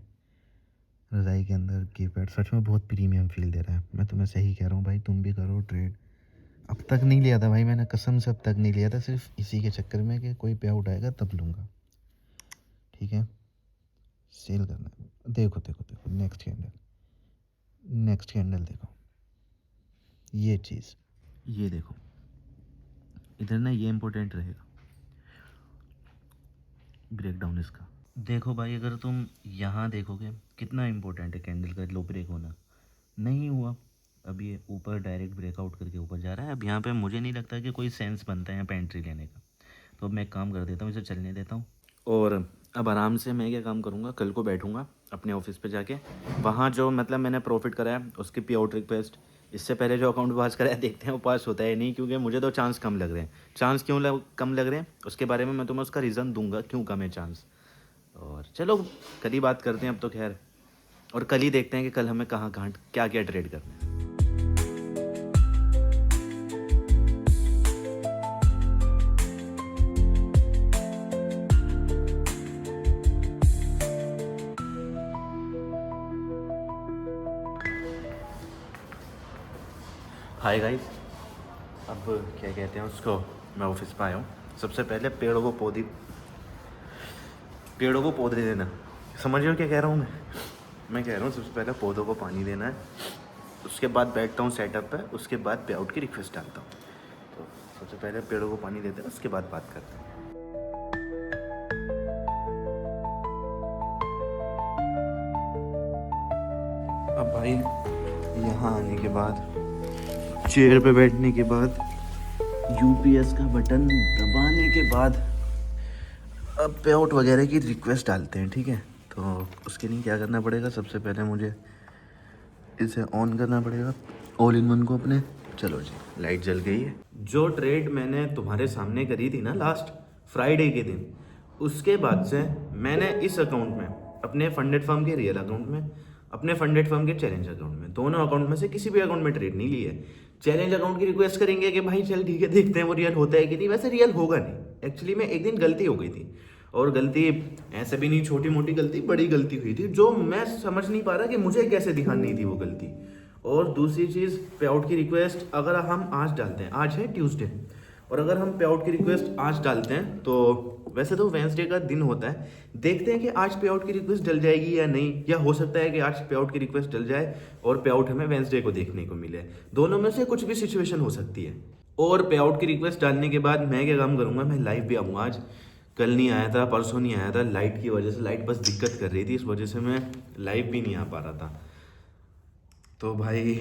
रज़ाई के अंदर कीपैड सच में बहुत प्रीमियम फील दे रहा है। मैं तुम्हें सही कह रहा हूँ भाई, तुम भी करो ट्रेड। अब तक नहीं लिया था भाई मैंने, कसम से अब तक नहीं लिया था, सिर्फ इसी के चक्कर में कि कोई पे आउट आएगा तब लूँगा। ठीक है, सेल करना है। देखो नेक्स्ट कैंडल देखो, ये चीज़ ये देखो इधर ना, ये इम्पोर्टेंट रहेगा ब्रेकडाउन इसका। देखो भाई अगर तुम यहाँ देखोगे कितना इम्पोर्टेंट है कैंडल का लो ब्रेक होना। नहीं हुआ, अब ये ऊपर डायरेक्ट ब्रेकआउट करके ऊपर जा रहा है। अब यहाँ पे मुझे नहीं लगता कि कोई सेंस बनता है यहाँ पे एंट्री लेने का। तो अब मैं एक काम कर देता हूँ, इसे चलने देता हूँ। और अब आराम से मैं क्या काम करूँगा, कल को बैठूँगा अपने ऑफिस पे जाके, वहाँ जो मतलब मैंने प्रॉफिट कराया उसकी पे आउट रिक्वेस्ट, इससे पहले जो अकाउंट पास कराया, देखते हैं वो पास होता है नहीं, क्योंकि मुझे तो चांस कम लग रहे हैं। चांस क्यों कम लग रहे हैं उसके बारे में मैं तुम्हें उसका रीज़न दूंगा क्यों कम है चांस। और चलो कल ही बात करते हैं अब तो खैर, और कल ही देखते हैं कि कल हमें कहाँ क्या क्या ट्रेड करना है। हाय गाइस, अब क्या कहते हैं उसको, मैं ऑफिस पे आया हूँ। सबसे पहले पेड़ों को पौधे देना, समझ रहे हो क्या कह रहा हूँ मैं कह रहा हूँ सबसे पहले पौधों को पानी देना है, उसके बाद बैठता हूँ सेटअप पे, उसके बाद पे आउट की रिक्वेस्ट डालता हूँ। तो सबसे पहले पेड़ों को पानी देते हैं, उसके बाद बात करते हैं। अब भाई यहाँ आने के बाद, चेयर पे बैठने के बाद, यूपीएस का बटन दबाने के बाद अब पे आउट वगैरह की रिक्वेस्ट डालते हैं। ठीक है, तो उसके लिए क्या करना पड़ेगा, सबसे पहले मुझे इसे ऑन करना पड़ेगा ऑल इन वन को अपने। चलो जी, लाइट जल गई है। जो ट्रेड मैंने तुम्हारे सामने करी थी ना लास्ट फ्राइडे के दिन, उसके बाद से मैंने इस अकाउंट में, अपने फंडेड फर्म के रियल अकाउंट में अपने फंडेड फर्म के चैलेंज अकाउंट में। दोनों अकाउंट में से किसी भी अकाउंट में ट्रेड नहीं ली है। चैलेंज अकाउंट की रिक्वेस्ट करेंगे कि भाई चल ठीक है देखते हैं वो रियल होता है कि नहीं, वैसे रियल होगा नहीं। एक्चुअली में एक दिन गलती हो गई थी, और गलती ऐसे भी नहीं, छोटी मोटी गलती, बड़ी गलती हुई थी जो मैं समझ नहीं पा रहा कि मुझे कैसे ध्यान नहीं थी वो गलती। और दूसरी चीज़, पे आउट की रिक्वेस्ट अगर हम आज डालते हैं, आज है ट्यूसडे, और अगर हम पे आउट की रिक्वेस्ट आज डालते हैं तो वैसे तो वेंसडे का दिन होता है, देखते हैं कि आज पे आउट की रिक्वेस्ट डल जाएगी या नहीं, या हो सकता है कि आज पे आउट की रिक्वेस्ट डल जाए और पे आउट हमें वेंसडे को देखने को मिले। दोनों में से कुछ भी सिचुएशन हो सकती है। और पे आउट की रिक्वेस्ट डालने के बाद मैं क्या काम करूँगा, मैं लाइव भी आऊँगा। आज कल नहीं आया था, परसों नहीं आया था, लाइट की वजह से, लाइट बस दिक्कत कर रही थी, इस वजह से मैं लाइव भी नहीं आ पा रहा था। तो भाई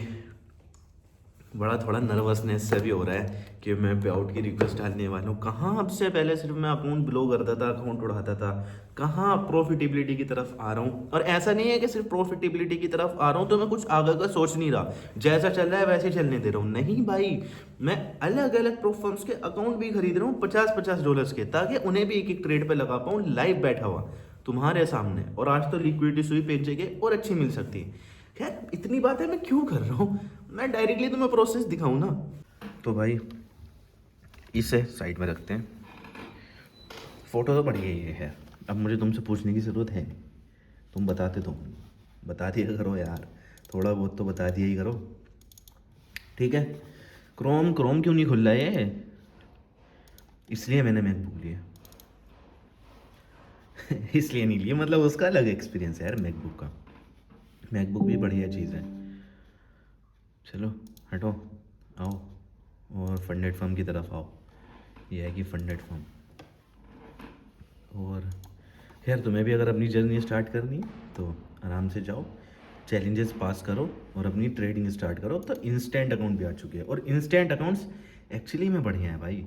बड़ा थोड़ा नर्वसनेस से भी हो रहा है कि मैं पे आउट की रिक्वेस्ट डालने वाला हूँ। कहाँ अब से पहले सिर्फ मैं अकाउंट ब्लो करता था, अकाउंट उड़ाता था, कहाँ प्रॉफिटेबिलिटी की तरफ आ रहा हूँ। और ऐसा नहीं है कि सिर्फ प्रॉफिटेबिलिटी की तरफ आ रहा हूँ तो मैं कुछ आगे का सोच नहीं रहा, जैसा चल रहा है वैसे चलने दे रहा हूँ। नहीं भाई, मैं अलग अलग प्रोफर्म्स के अकाउंट भी खरीद रहा हूँ $50-50 के, ताकि उन्हें भी एक एक ट्रेड पर लगा पाऊँ लाइव बैठा हुआ तुम्हारे सामने। और आज तो लिक्विडिटी स्वीप एक जगह और अच्छी मिल सकती है। खैर इतनी बातें मैं क्यों कर रहा हूँ, मैं डायरेक्टली तुम्हें प्रोसेस दिखाऊँ ना। तो भाई इसे साइड में रखते हैं, फ़ोटो तो बढ़िया ये है। अब मुझे तुमसे पूछने की ज़रूरत है नहीं, तुम बताते तो बता दिया करो यार, थोड़ा बहुत तो बता दिया ही करो, ठीक है। क्रोम क्यों नहीं खुल रहा है, इसलिए मैंने मैकबुक लिया इसलिए नहीं लिया, मतलब उसका अलग एक्सपीरियंस है यार मैकबुक का। मैकबुक भी बढ़िया चीज़ है। चलो हटो, आओ और फंडेड फर्म की तरफ आओ। ये है कि फंडेड फर्म। और खैर तुम्हें भी अगर अपनी जर्नी स्टार्ट करनी है तो आराम से जाओ, चैलेंजेस पास करो और अपनी ट्रेडिंग स्टार्ट करो। तो इंस्टेंट अकाउंट भी आ चुके हैं, और इंस्टेंट अकाउंट्स एक्चुअली में बढ़िया है भाई।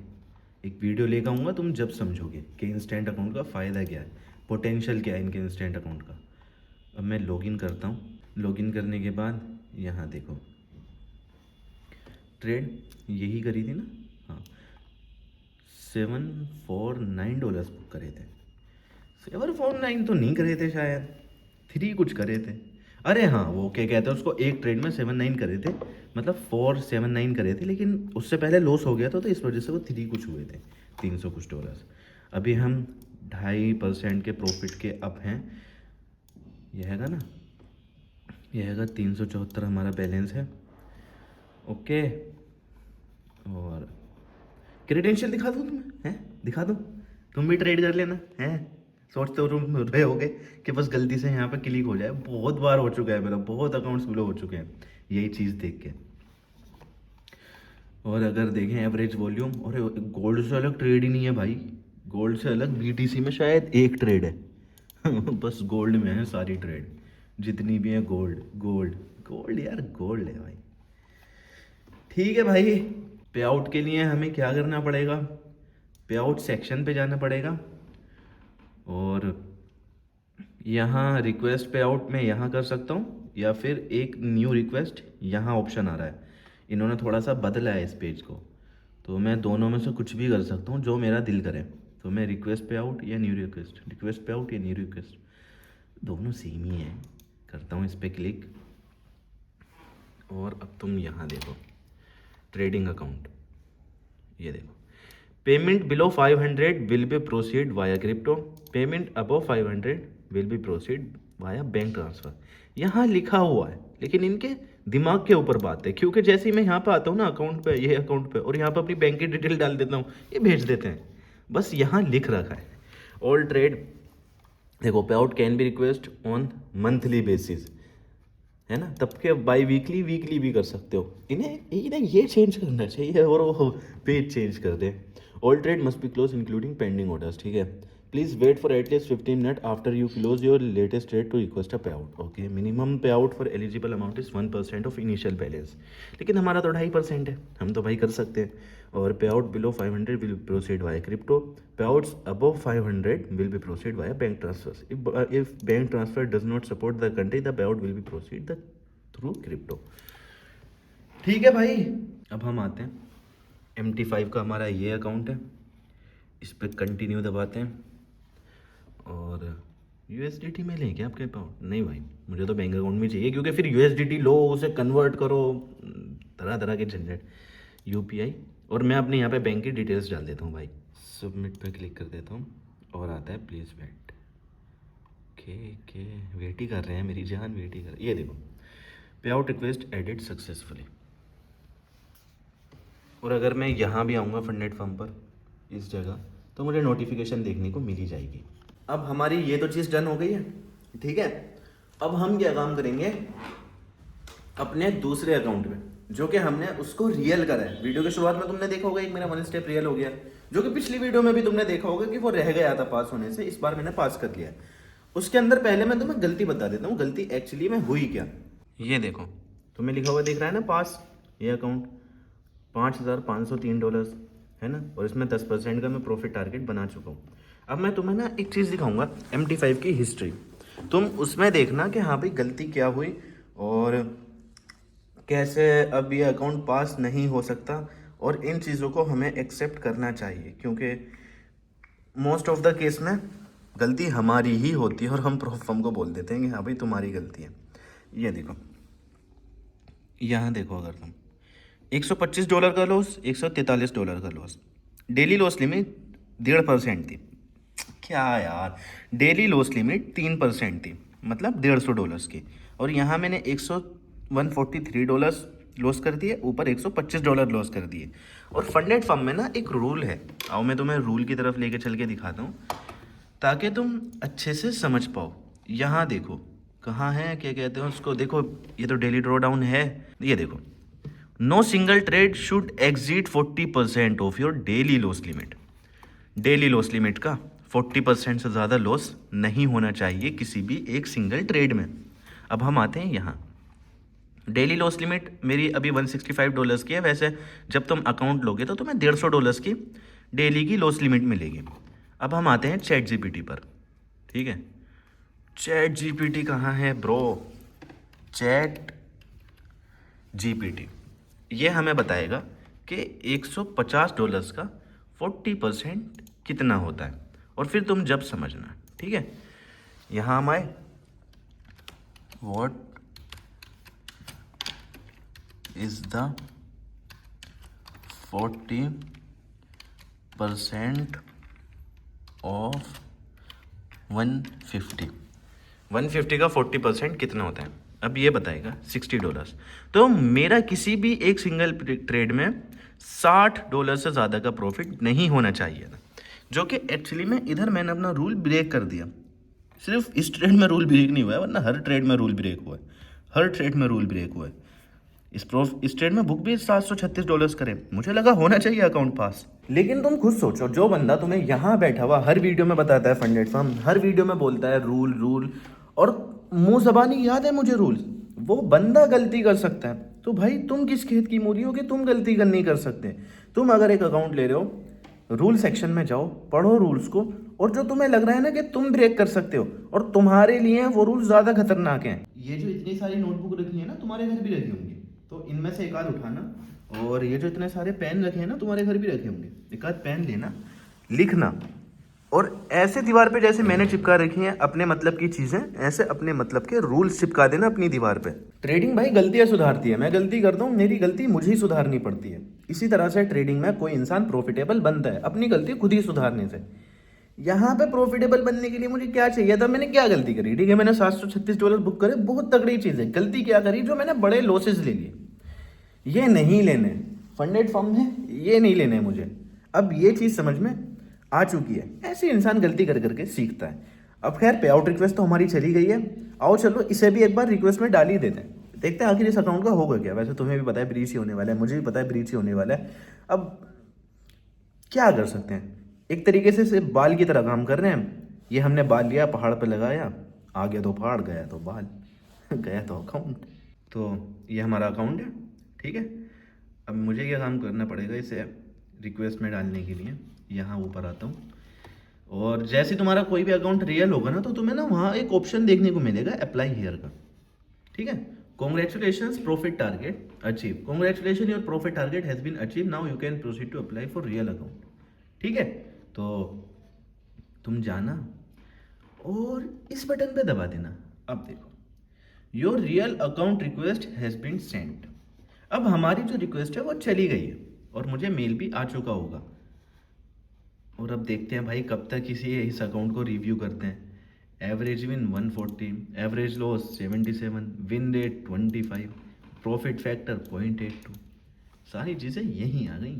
एक वीडियो लेकर आऊँगा, तुम जब समझोगे कि इंस्टेंट अकाउंट का फ़ायदा क्या है, पोटेंशियल क्या है इनके इंस्टेंट अकाउंट का। अब मैं लॉगिन करता हूँ। लॉगिन करने के बाद यहाँ देखो, ट्रेड यही करी थी ना, हाँ $749 बुक करे थे। 749 तो नहीं करे थे शायद, 3 कुछ करे थे। अरे हाँ, वो क्या कहते हैं उसको, एक ट्रेड में 79 करे थे, मतलब 479 करे थे, लेकिन उससे पहले लॉस हो गया था तो इस वजह से वो 3 कुछ हुए थे, 300 कुछ डॉलर्स। अभी हम 2.5% के प्रॉफिट के अप हैं। यह हैगा ना, यह हैगा 374 हमारा बैलेंस है। ओके, और क्रेडेंशियल दिखा दूँ तुम्हें, हैं दिखा दूँ, तुम भी ट्रेड कर लेना, हैं सोचते हो तुम रहे होगे कि बस गलती से यहाँ पे क्लिक हो जाए। बहुत बार हो चुका है मेरा, बहुत अकाउंट्स ब्लो हो चुके हैं यही चीज़ देख के। और अगर देखें एवरेज वॉल्यूम, और गोल्ड से अलग ट्रेड ही नहीं है भाई, गोल्ड से अलग BTC में शायद एक ट्रेड है बस गोल्ड में है सारी ट्रेड, जितनी भी है गोल्ड यार, गोल्ड है भाई। ठीक है भाई, पे आउट के लिए हमें क्या करना पड़ेगा, पे आउट सेक्शन पे जाना पड़ेगा, और यहाँ रिक्वेस्ट पे आउट में यहाँ कर सकता हूँ, या फिर एक न्यू रिक्वेस्ट यहाँ ऑप्शन आ रहा है। इन्होंने थोड़ा सा बदला है इस पेज को, तो मैं दोनों में से कुछ भी कर सकता हूँ जो मेरा दिल करे। तो मैं रिक्वेस्ट पे आउट या न्यू रिक्वेस्ट, रिक्वेस्ट पे आउट या न्यू रिक्वेस्ट, दोनों सेम ही है। करता हूँ इस पर क्लिक, और अब तुम यहाँ देखो ट्रेडिंग अकाउंट, ये देखो, payment below 500 will be proceed via crypto, payment above 500 will be proceed via bank transfer. यहाँ लिखा हुआ है, लेकिन इनके दिमाग के ऊपर बात है, क्योंकि जैसे ही मैं यहाँ पे आता हूँ ना अकाउंट पे, ये अकाउंट पे, और यहाँ पे अपनी बैंक की डिटेल डाल देता हूँ, ये भेज देते हैं। बस यहाँ लिख रखा है ऑल ट्रेड, देखो पे out can be request on monthly basis, है ना, तब के बाई वीकली भी कर सकते हो। इन्हें ये चेंज करना चाहिए, और वो पेज चेंज कर दे। All trade must be close including pending orders, ठीक है। Please wait for at least 15 minute after you close your latest trade to request a pay out. Okay, minimum pay out for eligible amount is 1% of initial balance, लेकिन हमारा तो 2.5% है, हम तो भाई कर सकते हैं। और pay out below 500 will proceed via crypto, pay outs above 500 will be proceed via bank transfer. If bank transfer does not support the country, the pay out will be proceeded through crypto. ठीक है भाई, अब हम आते हैं MT5 का हमारा ये अकाउंट है, इस पर कंटिन्यू दबाते हैं, और USDT में लें क्या आपके पास? नहीं भाई, मुझे तो बैंक अकाउंट में चाहिए, क्योंकि फिर USDT लो, उसे कन्वर्ट करो, तरह तरह के झंझट। UPI, और मैं अपने यहाँ पे बैंक की डिटेल्स डाल देता हूँ भाई। सबमिट पे क्लिक कर देता हूँ और आता है प्लीज़ वेट। के वेट ही कर रहे हैं, मेरी जान वेट ही कर। ये देखो, पे आउट रिक्वेस्ट एडिट सक्सेसफुली। और अगर मैं यहाँ भी आऊँगा फंडेड फर्म पर, इस जगह, तो मुझे नोटिफिकेशन देखने को मिल ही जाएगी। अब हमारी ये तो चीज़ डन हो गई है, ठीक है। अब हम क्या काम करेंगे अपने दूसरे अकाउंट में, जो कि हमने उसको रियल करा है। वीडियो की शुरुआत में तुमने देखा होगा एक मेरा 1 स्टेप रियल हो गया, जो कि पिछली वीडियो में भी तुमने देखा होगा कि वो रह गया था पास होने से, इस बार मैंने पास कर लिया। उसके अंदर पहले मैं तुम्हें गलती बता देता हूँ, गलती एक्चुअली में हुई क्या। ये देखो, तुम्हें लिखा हुआ दिख रहा है ना पास, ये अकाउंट $5,503 है ना, और इसमें 10% का मैं प्रॉफिट टारगेट बना चुका हूँ। अब मैं तुम्हें ना एक चीज़ दिखाऊंगा, MT5 की हिस्ट्री, तुम उसमें देखना कि हाँ भाई गलती क्या हुई और कैसे अब ये अकाउंट पास नहीं हो सकता, और इन चीज़ों को हमें एक्सेप्ट करना चाहिए, क्योंकि मोस्ट ऑफ द केस में गलती हमारी ही होती है और हम प्रूफ फर्म को बोल देते हैं कि हाँ भाई तुम्हारी गलती है। ये देखो, यहाँ देखो, अगर तुम $125 का लॉस, $143 का लॉस, डेली लॉस लिमिट 1.5% थी। क्या यार, डेली लॉस लिमिट 3% थी, मतलब $150 की, और यहाँ मैंने $143 लॉस कर दिए, ऊपर $125 लॉस कर दिए। और फंडेड फर्म में ना एक रूल है, आओ मैं तुम्हें रूल की तरफ लेके चल के दिखाता हूँ ताकि तुम अच्छे से समझ पाओ। यहाँ देखो कहाँ है, क्या कहते हैं उसको, देखो ये तो डेली ड्रॉ डाउन है। ये देखो, no single trade should exceed 40% of your daily loss limit. Daily loss limit का 40% से ज़्यादा लॉस नहीं होना चाहिए किसी भी एक सिंगल ट्रेड में। अब हम आते हैं यहाँ, डेली लॉस लिमिट मेरी अभी $165 की है। वैसे जब तुम अकाउंट लोगे तो तुम्हें $150 की डेली की लॉस लिमिट मिलेगी। अब हम आते हैं चैट जीपीटी पर, ठीक है। चैट जीपीटी कहाँ है ब्रो? चैट जीपीटी ये हमें बताएगा कि $150 का 40% कितना होता है, और फिर तुम जब समझना, ठीक है। यहाँ हम आए, व्हाट इज द 40% ऑफ 150 का 40% कितना होता है? अब ये बताएगा $60। तो मेरा किसी भी एक सिंगल ट्रेड में $60 से ज़्यादा का प्रॉफिट नहीं होना चाहिए था, जो कि एक्चुअली में इधर मैंने अपना रूल ब्रेक कर दिया। सिर्फ इस ट्रेड में रूल ब्रेक नहीं हुआ है, वरना हर ट्रेड में रूल ब्रेक हुआ है, हर ट्रेड में रूल ब्रेक हुआ है। इस ट्रेड में बुक भी $736 करे, मुझे लगा होना चाहिए अकाउंट पास। लेकिन तुम खुद सोचो, जो बंदा तुम्हें यहाँ बैठा हुआ हर वीडियो में बताता है फंडेड फर्म, हर वीडियो में बोलता है रूल और मुंह ज़बानी याद है मुझे रूल, वो बंदा गलती कर सकता है। तो भाई तुम किस खेत की मूली हो कि तुम गलती नहीं कर सकते? तुम अगर एक अकाउंट ले रहे हो, रूल सेक्शन में जाओ, पढ़ो रूल्स को, और जो तुम्हें लग रहा है ना कि तुम ब्रेक कर सकते हो और तुम्हारे लिए वो रूल ज़्यादा खतरनाक हैं। ये जो इतनी सारी नोटबुक रखी है ना, तुम्हारे घर भी रखी होंगी, तो इनमें से एक आध उठाना। और ये जो इतने सारे पेन रखे हैं ना, तुम्हारे घर भी रखे होंगे, एक आध पेन लेना, लिखना, और ऐसे दीवार पे जैसे मैंने चिपका रखी हैं अपने मतलब की चीज़ें, ऐसे अपने मतलब के रूल्स चिपका देना अपनी दीवार पे। ट्रेडिंग भाई गलतियाँ सुधारती है, मैं गलती करता हूँ, मेरी गलती मुझे ही सुधारनी पड़ती है। इसी तरह से ट्रेडिंग में कोई इंसान प्रॉफिटेबल बनता है अपनी गलती खुद ही सुधारने से। यहाँ पे प्रॉफिटेबल बनने के लिए मुझे क्या चाहिए था? मैंने क्या गलती करी? ठीक है, मैंने $736 बुक करे, बहुत तगड़ी चीज़ है। गलती क्या करी? जो मैंने बड़े लॉसेज ले लिए, ये नहीं लेने। फंडेड फर्म है, ये नहीं लेने मुझे। अब ये चीज़ समझ में आ चुकी है। ऐसे इंसान गलती कर करके सीखता है। अब खैर पे आउट रिक्वेस्ट तो हमारी चली गई है, आओ चलो इसे भी एक बार रिक्वेस्ट में डाल ही देते हैं, देखते हैं आखिर इस अकाउंट का होगा क्या। वैसे तुम्हें भी पता है ब्रीच ही होने वाला है, मुझे भी पता है ब्रीच ही होने वाला है। अब क्या कर सकते हैं, एक तरीके से सिर्फ बाल की तरह काम कर रहे हैं। ये हमने बाल लिया, पहाड़ पर लगाया, आ गया तो पहाड़, गया तो बाल गया तो अकाउंट। तो ये हमारा अकाउंट है, ठीक है। अब मुझे क्या काम करना पड़ेगा, इसे रिक्वेस्ट में डालने के लिए यहाँ ऊपर आता हूँ, और जैसे तुम्हारा कोई भी अकाउंट रियल होगा ना, तो तुम्हें ना वहाँ एक ऑप्शन देखने को मिलेगा अप्लाई हियर का, ठीक है। Congratulations, profit target achieved. Congratulations, your profit target has been achieved. Now you can proceed to apply for real account. ठीक है, तो तुम जाना और इस बटन पे दबा देना। अब देखो, your real account request has been sent. अब हमारी जो रिक्वेस्ट है वो चली गई है और मुझे मेल भी आ चुका होगा। और अब देखते हैं भाई कब तक इस अकाउंट को रिव्यू करते हैं। Average win 140, average loss 77, win rate 25, profit factor 0.82, सारी चीज़ें यहीं आ गई।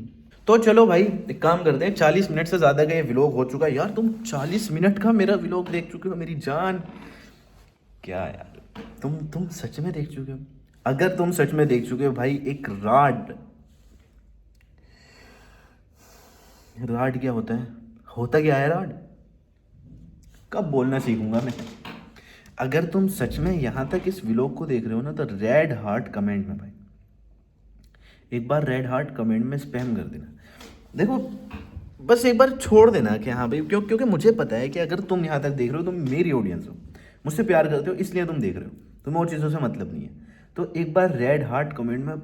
तो चलो भाई एक काम करते हैं, 40 मिनट से ज़्यादा का ये व्लॉग हो चुका है। यार तुम 40 मिनट का मेरा व्लॉग देख चुके हो मेरी जान। क्या यार, तुम सच में देख चुके हो? अगर तुम सच में देख चुके हो भाई, एक राड क्या होता है? होता क्या है राड? कब बोलना सीखूंगा मैं। अगर तुम सच में यहाँ तक इस व्लॉग को देख रहे हो ना, तो रेड हार्ट कमेंट में भाई एक बार रेड हार्ट कमेंट में स्पैम कर देना। देखो बस एक बार छोड़ देना कि हाँ भाई, क्योंकि मुझे पता है कि अगर तुम यहाँ तक देख रहे हो, तुम मेरी ऑडियंस हो, मुझसे प्यार करते हो, इसलिए तुम देख रहे हो, तुम्हें और चीज़ों से मतलब नहीं है। तो एक बार रेड हार्ट कमेंट में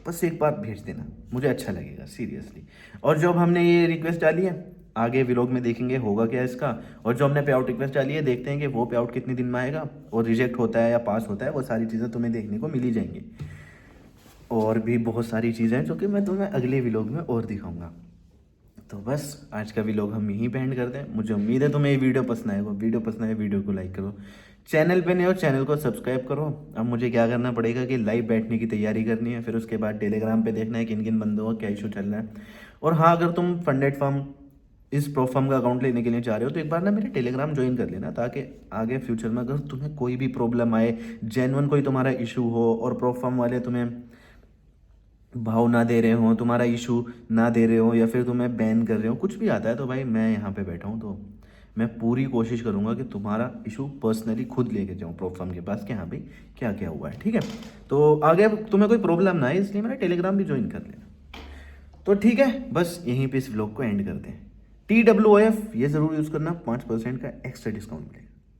बस एक बार भेज देना, मुझे अच्छा लगेगा सीरियसली। और जब हमने ये रिक्वेस्ट डाली है, आगे व्लॉग में देखेंगे होगा क्या इसका। और जो हमने पे आउट रिक्वेस्ट डाली है, देखते हैं कि वो पे आउट कितने दिन में आएगा और रिजेक्ट होता है या पास होता है। वो सारी चीज़ें तुम्हें देखने को मिल ही जाएंगी। और भी बहुत सारी चीज़ें हैं जो कि मैं तुम्हें अगले व्लॉग में और दिखाऊंगा। तो बस आज का व्लॉग हम यहीं पे एंड करते हैं। मुझे उम्मीद है तुम्हें ये वीडियो पसंद आएगा। वीडियो पसंद आए वीडियो को लाइक करो, चैनल पे नहीं हो चैनल को सब्सक्राइब करो। अब मुझे क्या करना पड़ेगा कि लाइव बैठने की तैयारी करनी है, फिर उसके बाद टेलीग्राम पे देखना है किन किन बंदों का क्या इशू चल रहा है। और हाँ, अगर तुम फंडेड फॉर्म इस प्रोफॉर्म का अकाउंट लेने के लिए चाह रहे हो, तो एक बार ना मेरे टेलीग्राम ज्वाइन कर लेना, ताकि आगे फ्यूचर में अगर तुम्हें कोई भी प्रॉब्लम आए, जेन्युइन कोई तुम्हारा इशू हो और प्रोफॉर्म वाले तुम्हें भाव ना दे रहे हो, तुम्हारा इशू ना दे रहे हो, या फिर तुम्हें बैन कर रहे हो, कुछ भी आता है, तो भाई मैं यहाँ पे बैठा हूँ। तो मैं पूरी कोशिश करूँगा कि तुम्हारा इशू पर्सनली खुद लेके जाऊँ प्रोफॉर्म के पास कि हाँ भाई क्या क्या हुआ है, ठीक है। तो आगे तुम्हें कोई प्रॉब्लम ना आए, इसलिए मेरा टेलीग्राम भी ज्वाइन कर लेना। तो ठीक है, बस यहीं पे इस व्लॉग को एंड करते हैं। TWOF ये ज़रूर यूज़ करना, 5% का एक्स्ट्रा डिस्काउंट मिलेगा।